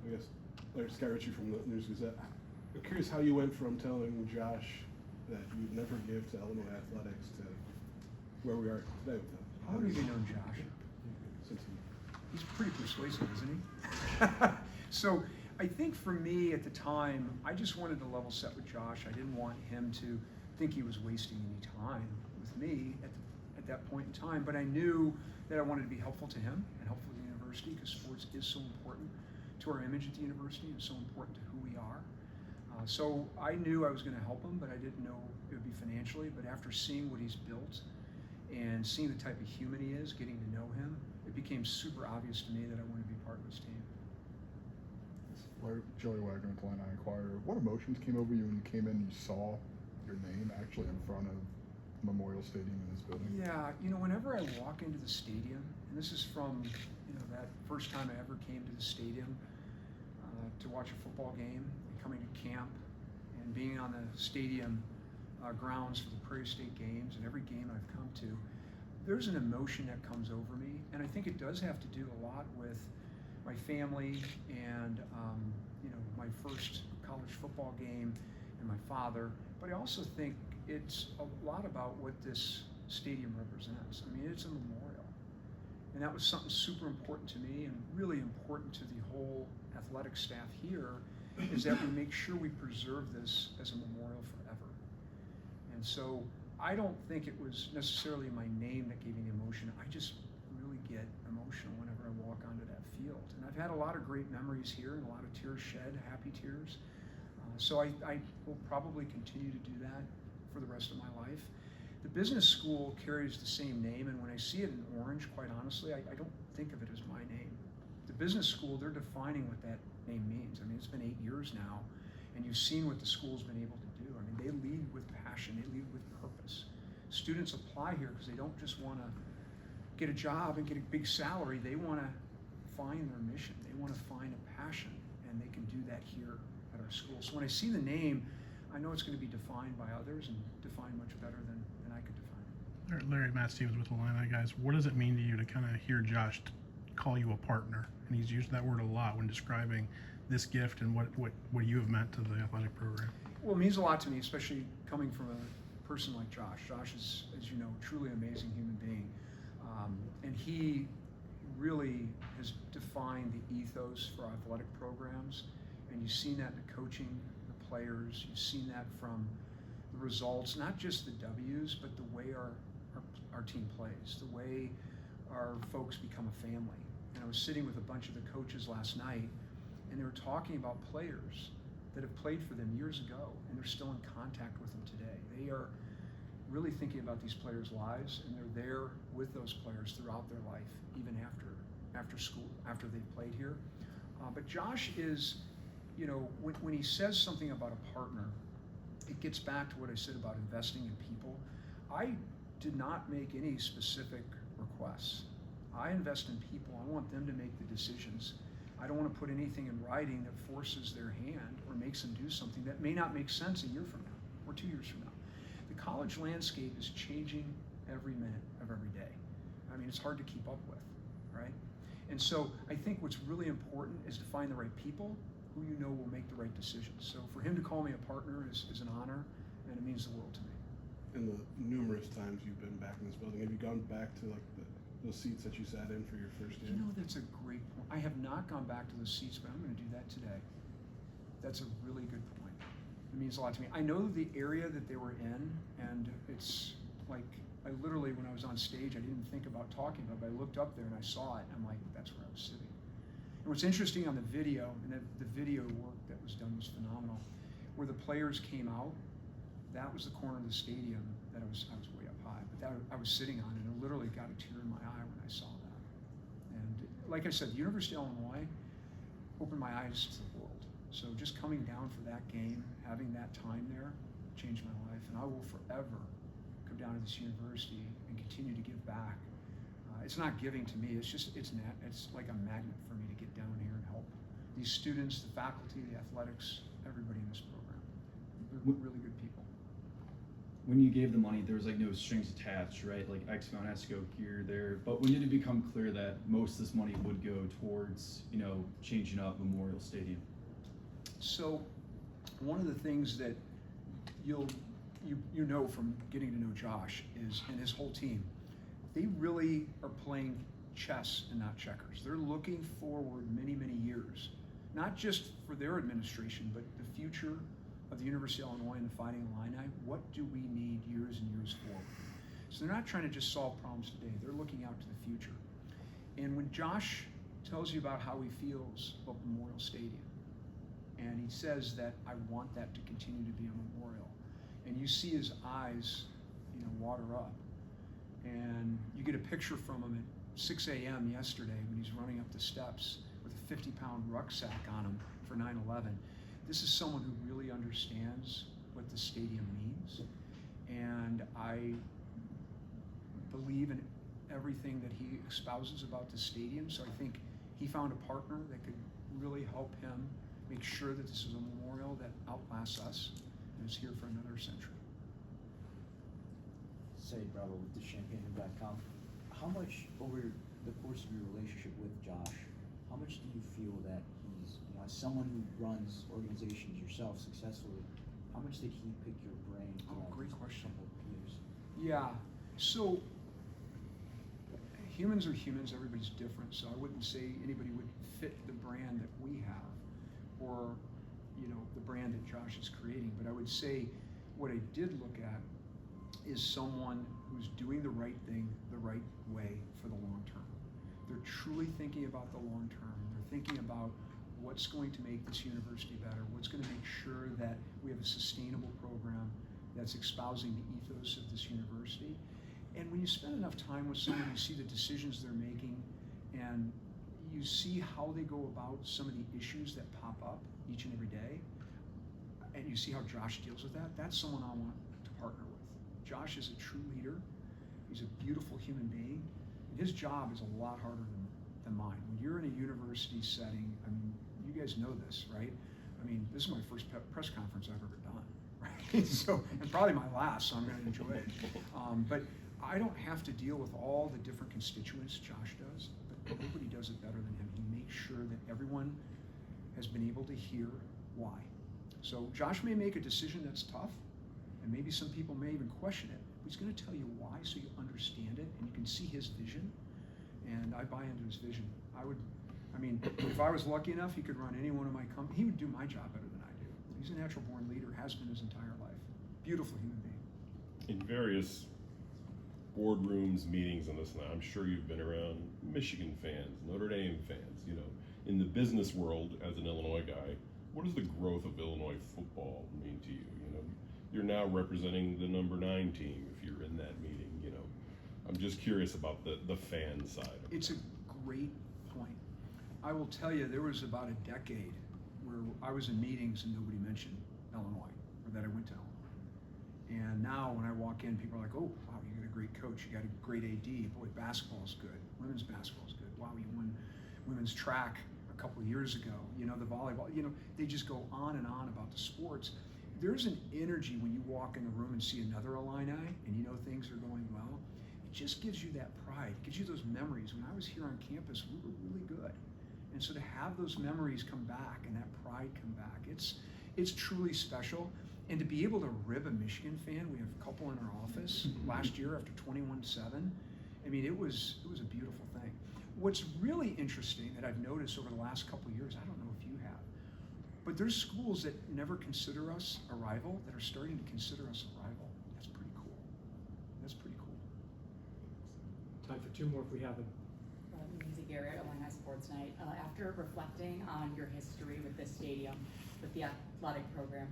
I guess, Larry Scott Ritchie from the News Gazette. I'm curious how you went from telling Josh that you'd never give to Illinois athletics to where we are today with them. How long have you known Josh? Since He's pretty persuasive, isn't he? So I think for me at the time, I just wanted to level set with Josh. I didn't want him to think he was wasting any time with me at that point in time, but I knew that I wanted to be helpful to him and helpful to the university, because sports is so important to our image at the university and so important to who we are. So I knew I was going to help him, but I didn't know it would be financially. But after seeing what he's built and seeing the type of human he is, getting to know him, it became super obvious to me that I wanted to be part of his team. Joey Wagner with Illini Inquirer. What emotions came over you when you came in and you saw your name actually in front of Memorial Stadium in this building? Yeah, whenever I walk into the stadium, and this is from that first time I ever came to the stadium to watch a football game, and coming to camp, and being on the stadium grounds for the Prairie State games and every game I've come to, there's an emotion that comes over me, and I think it does have to do a lot with my family and my first college football game and my father, but I also think it's a lot about what this stadium represents. I mean, it's a memorial, and that was something super important to me and really important to the whole athletic staff here, is that we make sure we preserve this as a memorial forever. And so I don't think it was necessarily my name that gave me the emotion. I just really get emotional whenever I walk onto that field. And I've had a lot of great memories here and a lot of tears shed, happy tears. So I will probably continue to do that for the rest of my life. The business school carries the same name, and when I see it in orange, quite honestly, I don't think of it as my name. The business school, they're defining what that name means. I mean, it's been 8 years now, and you've seen what the school's been able to do. I mean, they lead with passion, they lead with purpose. Students apply here because they don't just want to get a job and get a big salary. They want to find their mission. They want to find a passion, and they can do that here at our school. So when I see the name, I know it's going to be defined by others and defined much better than I could define it. Larry, Matt Stevens with the Illini guys. What does it mean to you to kind of hear Josh call you a partner? And he's used that word a lot when describing this gift and what you have meant to the athletic program. Well, it means a lot to me, especially coming from a person like Josh. Josh is, as you know, truly an amazing human being. And he really has defined the ethos for our athletic programs. And you've seen that in the coaching, the players. You've seen that from the results, not just the W's, but the way our team plays, the way our folks become a family. And I was sitting with a bunch of the coaches last night, and they were talking about players that have played for them years ago, and they're still in contact with them today. They are really thinking about these players' lives, and they're there with those players throughout their life, even after school, after they've played here. But Josh is, when he says something about a partner, it gets back to what I said about investing in people. I did not make any specific requests. I invest in people. I want them to make the decisions. I don't want to put anything in writing that forces their hand or makes them do something that may not make sense a year from now or 2 years from now. The college landscape is changing every minute of every day. I mean, it's hard to keep up with, right? And so I think what's really important is to find the right people who you know will make the right decisions. So for him to call me a partner is an honor, and it means the world to me. in the numerous times you've been back in this building, have you gone back to like those seats that you sat in for your first game? That's a great point. I have not gone back to those seats, but I'm going to do that today. That's a really good point. It means a lot to me. I know the area that they were in, and it's like, I literally, when I was on stage, I didn't think about talking about it, but I looked up there and I saw it, and I'm like, that's where I was sitting. And what's interesting on the video, and the video work that was done was phenomenal, where the players came out, that was the corner of the stadium that I was way up high, but that I was sitting on, and it literally got a tear in my eye when I saw that. And like I said, the University of Illinois opened my eyes to the world. So just coming down for that game, having that time there, changed my life, and I will forever come down to this university and continue to give back. It's not giving to me, it's like a magnet for me to get down here and help these students, the faculty, the athletics, everybody in this program. They're really good people. when you gave the money, there was like no strings attached, right? Like X amount has to go here, there. But when did it become clear that most of this money would go towards, you know, changing up Memorial Stadium? So one of the things that you know from getting to know Josh is, and his whole team, they really are playing chess and not checkers. They're looking forward many, many years, not just for their administration, but the future of the University of Illinois and the Fighting Illini. What do we need years and years forward? So they're not trying to just solve problems today. They're looking out to the future. And when Josh tells you about how he feels about Memorial Stadium, and he says that I want that to continue to be a memorial, and you see his eyes, you know, water up, and you get a picture from him at 6 a.m. yesterday when he's running up the steps with a 50-pound rucksack on him for 9/11. This is someone who really understands what the stadium means, and I believe in everything that he espouses about the stadium. So I think he found a partner that could really help him make sure that this is a memorial that outlasts us and is here for another century. Say, Bravo with thechampagneroom.com. How much, over the course of your relationship with Josh, how much do you feel that he's, you know, as someone who runs organizations yourself successfully, how much did he pick your brain? Great question. Couple of years? Yeah, so humans are humans, everybody's different, so I wouldn't say anybody would fit the brand that we have or, you know, the brand that Josh is creating, but I would say what I did look at is someone who's doing the right thing the right way for the long term. They're truly thinking about the long term. They're thinking about what's going to make this university better, what's going to make sure that we have a sustainable program that's espousing the ethos of this university. And when you spend enough time with someone, you see the decisions they're making, and you see how they go about some of the issues that pop up each and every day, and you see how Josh deals with that. That's someone I want to partner with. Josh is a true leader. He's a beautiful human being. And his job is a lot harder than mine. When you're in a university setting, I mean, you guys know this, right? I mean, this is my first press conference I've ever done, right? So, and probably my last, so I'm going to enjoy it. But I don't have to deal with all the different constituents Josh does, but nobody does it better than him. He makes sure that everyone has been able to hear why. So Josh may make a decision that's tough, and maybe some people may even question it, but he's going to tell you why so you understand it and you can see his vision, and I buy into his vision. I mean, if I was lucky enough, he could run any one of my companies. He would do my job better than I do. He's a natural born leader, has been his entire life. Beautiful human being. In various boardrooms, meetings, and this and that, I'm sure you've been around Michigan fans, Notre Dame fans, you know. In the business world, as an Illinois guy, what does the growth of Illinois football mean to you? You know, you're now representing the number 9 team if you're in that meeting, you know. I'm just curious about the fan side of it. It's a great point. I will tell you, there was about a decade where I was in meetings and nobody mentioned Illinois, or that I went to Illinois. And now when I walk in, people are like, oh, wow, you got a great coach, you got a great AD, boy, basketball's good, women's basketball's good, wow, you won women's track a couple of years ago, you know, the volleyball, you know, they just go on and on about the sports. There's an energy when you walk in the room and see another Illini and you know things are going well. It just gives you that pride, it gives you those memories. When I was here on campus, we were really good. And so to have those memories come back and that pride come back, it's truly special. And to be able to rib a Michigan fan, we have a couple in our office last year after 21-7. I mean, it was a beautiful thing. What's really interesting that I've noticed over the last couple of years, I don't know if you have, but there's schools that never consider us a rival that are starting to consider us a rival. That's pretty cool. That's pretty cool. Time for 2 more if we have them. Lindsay Garrett, Illini Sports Night. After reflecting on your history with this stadium, with the athletic program,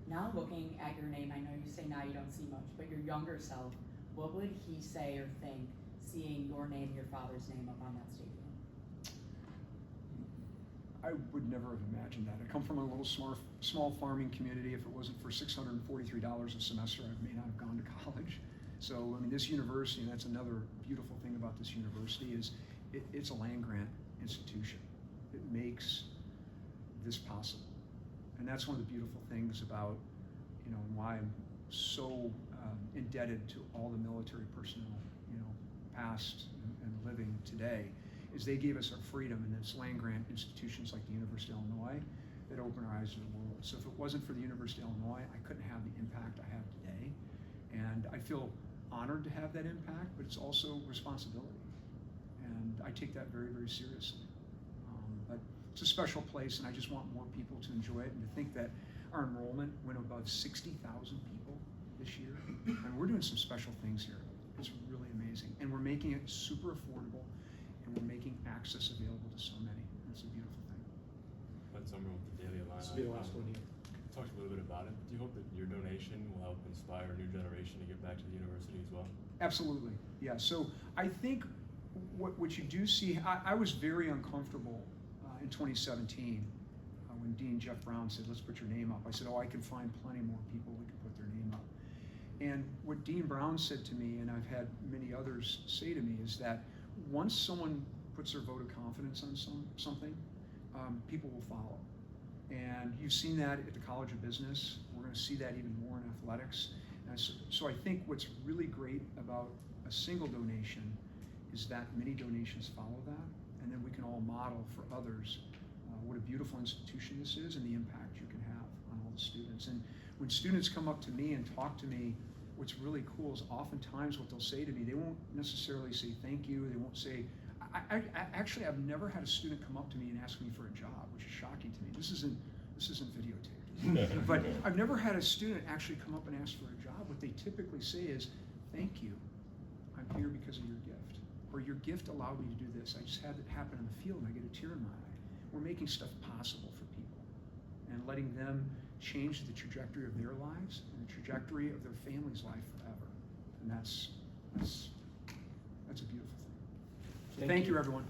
now looking at your name, I know you say now you don't see much, but your younger self, what would he say or think seeing your name, your father's name up on that stadium? I would never have imagined that. I come from a little small farming community. If it wasn't for $643 a semester, I may not have gone to college. So, I mean, this university, and that's another beautiful thing about this university, is it's a land grant institution. It makes this possible. And that's one of the beautiful things about, you know, why I'm so indebted to all the military personnel, past and living today, is they gave us our freedom, and it's land-grant institutions like the University of Illinois that open our eyes to the world. So if it wasn't for the University of Illinois, I couldn't have the impact I have today. And I feel honored to have that impact, but it's also responsibility. And I take that very, very seriously. But it's a special place, and I just want more people to enjoy it, and to think that our enrollment went above 60,000 people this year. And we're doing some special things here. It's really amazing. And we're making it super affordable, and we're making access available to so many. And it's a beautiful thing. But Summer with the Daily Line. This will be the last one here. Talked a little bit about it. Do you hope that your donation will help inspire a new generation to give back to the university as well? Absolutely, yeah. So I think what you do see, I was very uncomfortable in 2017 when Dean Jeff Brown said, let's put your name up. I said, oh, I can find plenty more people who can put their name up. And what Dean Brown said to me, and I've had many others say to me, is that once someone puts their vote of confidence on something, people will follow. And you've seen that at the College of Business. We're going to see that even more in athletics. And so I think what's really great about a single donation is that many donations follow that, and then we can all model for others what a beautiful institution this is and the impact you can have on all the students. And when students come up to me and talk to me, what's really cool is oftentimes what they'll say to me, they won't necessarily say thank you, they won't say, actually, I've never had a student come up to me and ask me for a job, which is shocking to me. This isn't videotaped. But I've never had a student actually come up and ask for a job. What they typically say is, thank you, I'm here because of your gift. Or your gift allowed me to do this. I just had it happen in the field and I get a tear in my eye. We're making stuff possible for people and letting them change the trajectory of their lives and the trajectory of their family's life forever. And that's a beautiful thing. So thank you, everyone.